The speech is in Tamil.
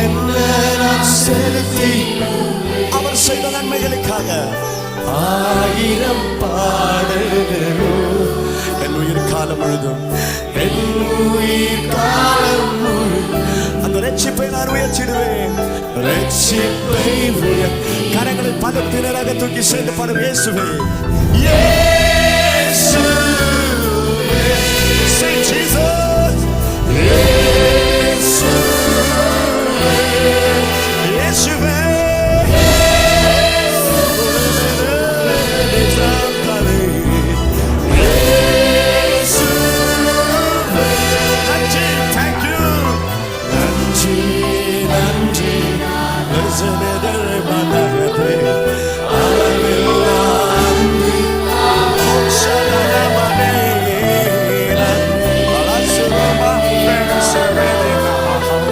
என்ன நான் செலுத்தி அவர் செய்த நன்மைகளுக்காக 1000 பாடல்களோ என் உயிர் காலம் முழுதும் என் உயிர் காலம் முழுதும் அந்த ரட்சிப்பை நான் உயர்த்திடுவேன். ரட்சிப்பை கரங்களை பலத்தினராக தூக்கி சேர்ந்து பாடும் இயேசுவே இயேசுவே say Jesus இயேசுவே இயேசுவே Nandri, Nandri, Nandri,